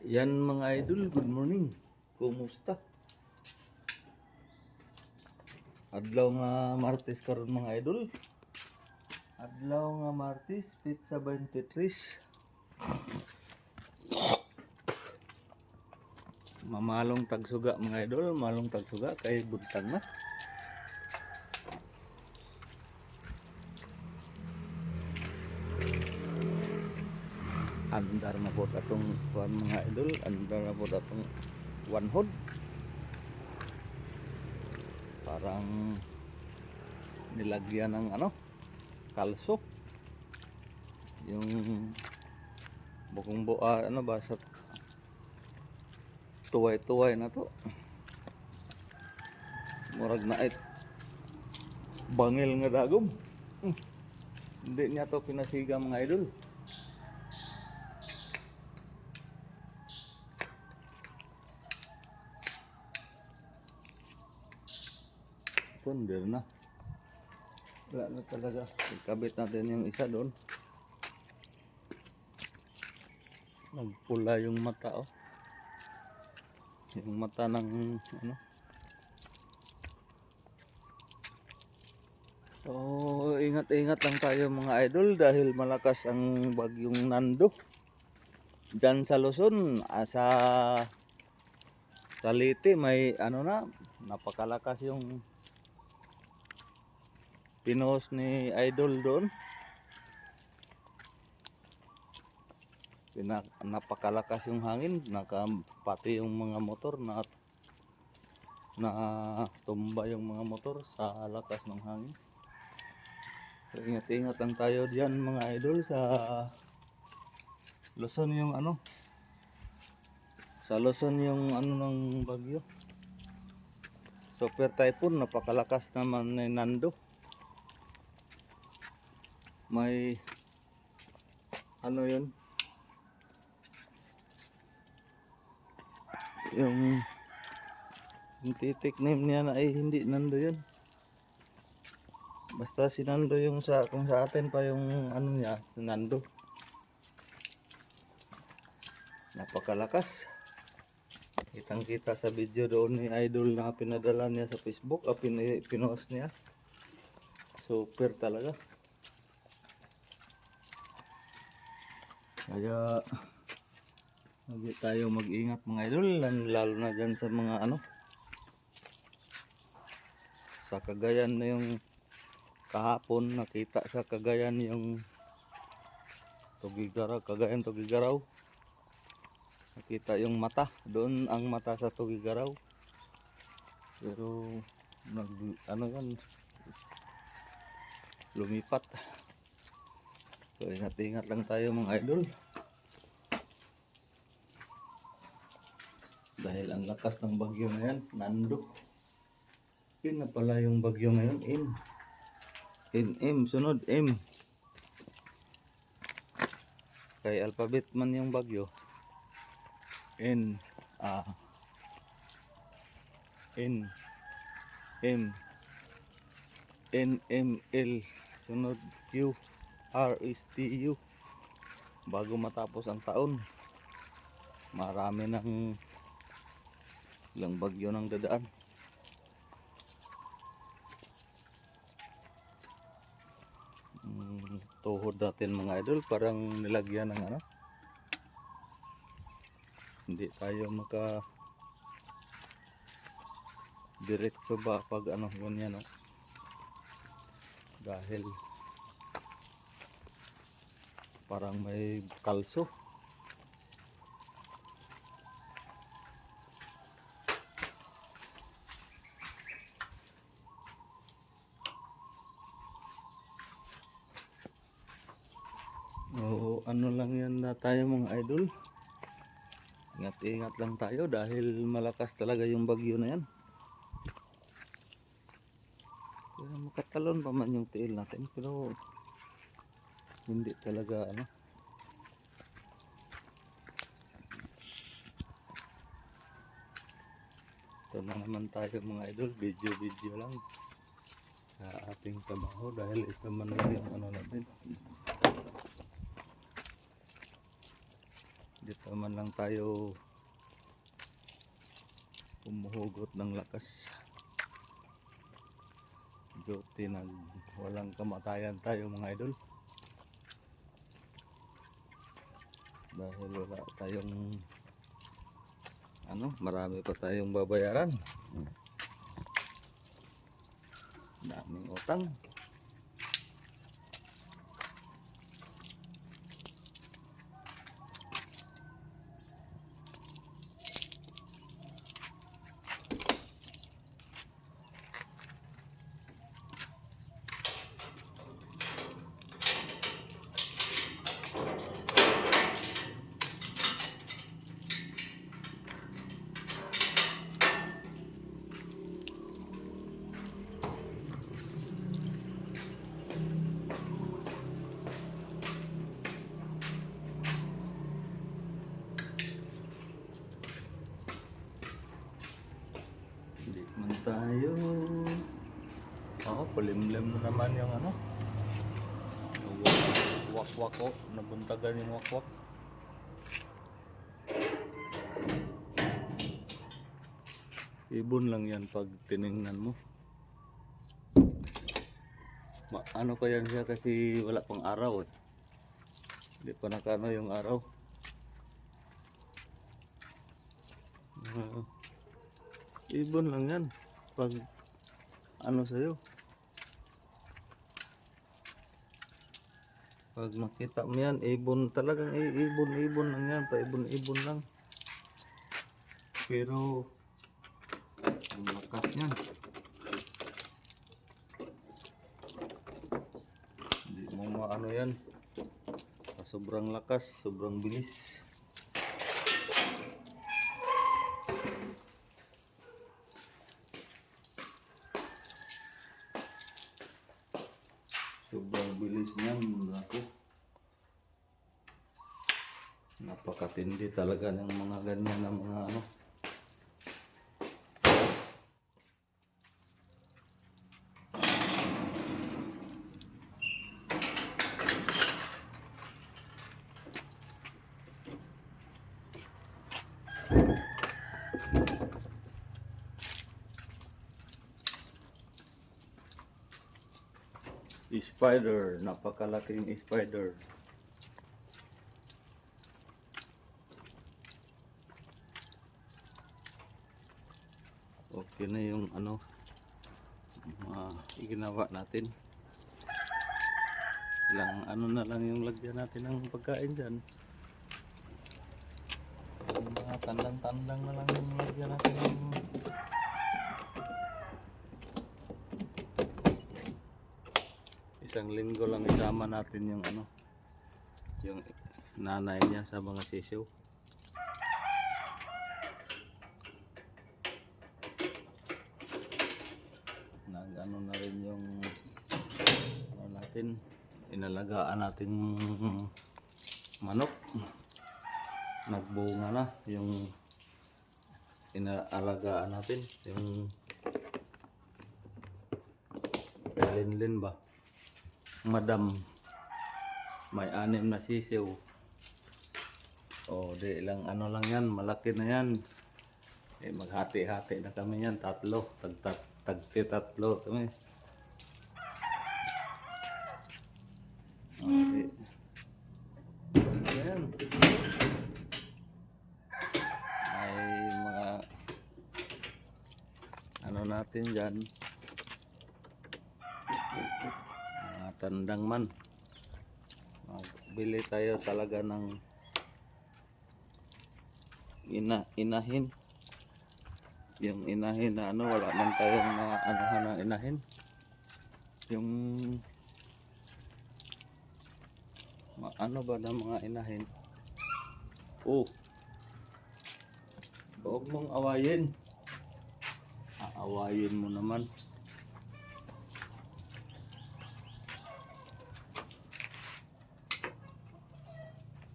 Yan mga idol, good morning. Kumusta? Adlaw nga Martes karon mga idol. Adlaw nga Martes, pizza 23. Mamalong tagsuga mga idol, malong tagsuga kay buntag na. Andar na po atong kuan mga idol, andar na po atong wanhod. Parang nilagyan ng kalso. Yung bukong buo sa tuway-tuway na to. Murag na bangil nga dagom. Hindi niya to pinasiga mga idol. Ponder na. Wala na talaga. Ikabit natin yung isa doon. Nagpula yung mata yung mata ng So ingat-ingat lang tayo mga idol dahil malakas ang bagyong Nando dyan sa Luzon. Sa Leyte may napakalakas yung pinost ni idol doon. Napakalakas yung hangin, pati yung mga motor na tumba yung mga motor sa lakas ng hangin. So, ingat-ingat lang tayo diyan mga idol sa Luzon sa Luzon yung ng bagyo. Super typhoon, napakalakas naman ni Nando. May yun, yung titik name niya na ay hindi Nando yun. Basta si Nando yung kung sa atin pa yung niya, si Nando. Napakalakas. Kitang-kita sa video doon ni idol na pinadala niya sa Facebook, pinost niya. Super talaga. Kaya lagi tayo mag-ingat mga idol, lalo na dyan sa mga sa Cagayan na yung kahapon nakita sa Cagayan yung Cagayan Tugigaraw. Nakita yung mata, doon ang mata sa Tugigaraw. Pero lumipat. So ingat-ingat lang tayo mga idol. Dahil ang lakas ng bagyo na yan, Nando. Yun na pala yung bagyo ngayon, M, sunod M. Kay alphabet man yung bagyo. N, M, L, sunod Q, R, S, T, U. Bago matapos ang taon, marami ng ilang bagyo ng dadaan. Tuhod natin mga idol, parang nilagyan ng hindi tayo diretso ba pag ganyan dahil parang may kalso. Oo, lang yan na tayo mga idol. Ingat-ingat lang tayo dahil malakas talaga yung bagyo na yan. Pero makatalon pa man yung tiil natin, pero hindi talaga Ito na naman tayo mga idol, video lang sa ating trabaho dahil ito man lang yung natin. Dito Taman lang tayo humuhugot ng lakas. Duty nag walang kamatayan tayo mga idol. Dahil wala tayong marami pa tayong babayaran. Daming utang. Hindi man tayo. Pulimlim na naman yung yung wakwak ko. Nabuntagan yung wakwak. Ibon lang yan pag tiningnan mo. Ano pa yan siya kasi wala pang araw eh. Hindi pa nakano yung araw. Ibon lang yan pag sa'yo. Pag makita mo yan, ibon talagang ibon lang yan, paibon-ibon lang. Pero ang lakas niyan. Hindi mo maano yan. Sobrang lakas, sobrang bilis. Sobrang bilis niyan, ako. Napakatindi talaga ng mga ganyan ng mga spider, napakalaking spider. Okay na yung ginawa natin. Ilang na lang yung lagyan natin ng pagkain dyan. Mga tandang-tandang na lang yung lagyan natin ng isang linggo lang isama natin yung yung nanay niya sa mga sisiw. Na rin yung natin, inalagaan natin manok. Nagbunga na yung inaalagaan natin, yung linlin ba, madam, may 6 na sisiw. Di lang lang yan, malaki na yan. Maghati-hati na kami yan, tatlo, tagti-tatlo kami. Ayan. Ay mga natin dyan, mga tandang man. Magbili tayo talaga ng inahin. Yung inahin na wala man tayong mga na inahin. Yung ba na mga inahin. Huwag mong awayin. Aawayin mo naman.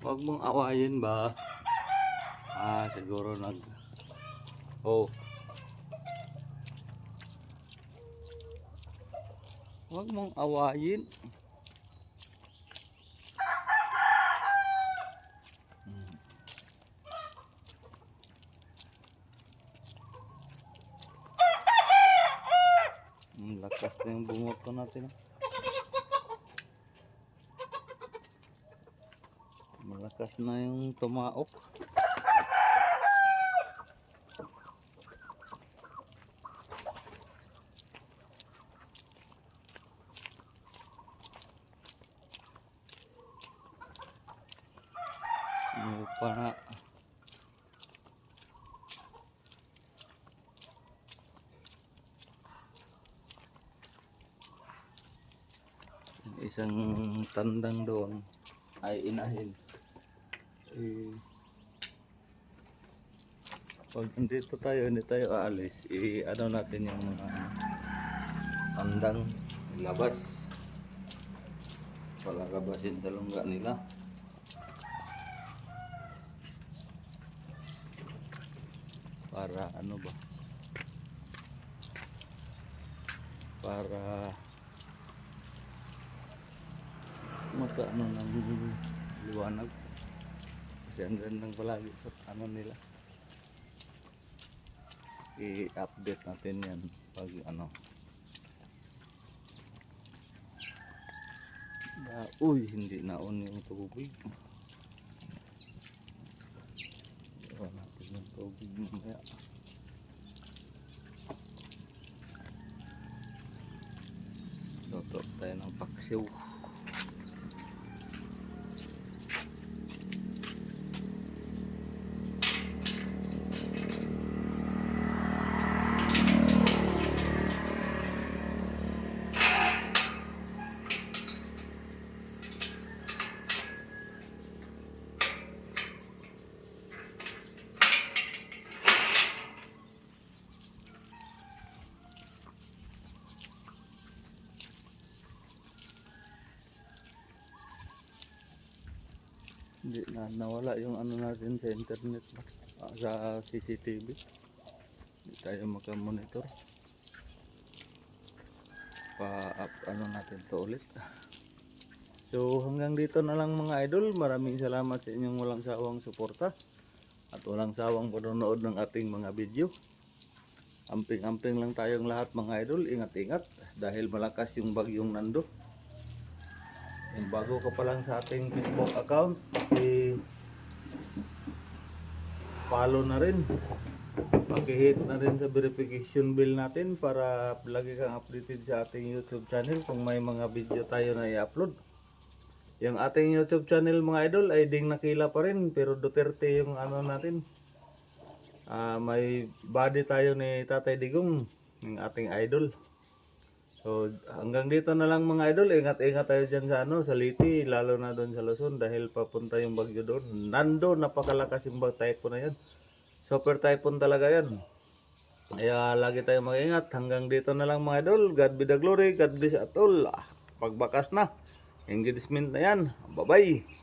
Huwag mong awayin ba? Siguro huwag mong awayin. na yung bumoto natin. Malakas na yung tumaok. May pa na. Isang tandang doon ay inahin. Pag nandito tayo, hindi tayo aalis, ano natin yung mga tandang labas. Palagabasin sa lungga nila. Para ano ba? Para magkaano ng liwanag. Kasi andyan lang palagi sa ano nila. I-update natin yan pag ano. Uy, hindi naon yung tubig. Iwan natin yung tubig mamaya. Luto tayo ng paksiw. Hindi na nawala yung ano natin sa internet, sa CCTV. Hindi tayo makamonitor. Pa-up ano natin to ulit. So hanggang dito na lang mga idol. Maraming salamat sa inyong walang sawang suporta at walang sawang panonood ng ating mga video. Amping-amping lang tayong lahat mga idol. Ingat-ingat dahil malakas yung bagyong Nando. Kung bago ka pa lang sa ating Facebook account, follow na rin. Paki-hit na rin sa verification bell natin para lagi kang updated sa ating YouTube channel kung may mga video tayo na i-upload. Yung ating YouTube channel mga idol ay ding nakila pa rin, pero Duterte yung ano natin. May body tayo ni Tatay Digong, yung ating idol. So hanggang dito na lang mga idol. Ingat-ingat tayo dyan sa ano, sa Liti, lalo na doon sa Luzon dahil papunta yung bagyo doon. Nando, napakalakas yung typhoon na yan. Super typhoon talaga yan. Kaya lagi tayong mag-ingat. Hanggang dito na lang mga idol. God be the glory, God bless at all. Pagbakas na, engagement na yan. Bye bye.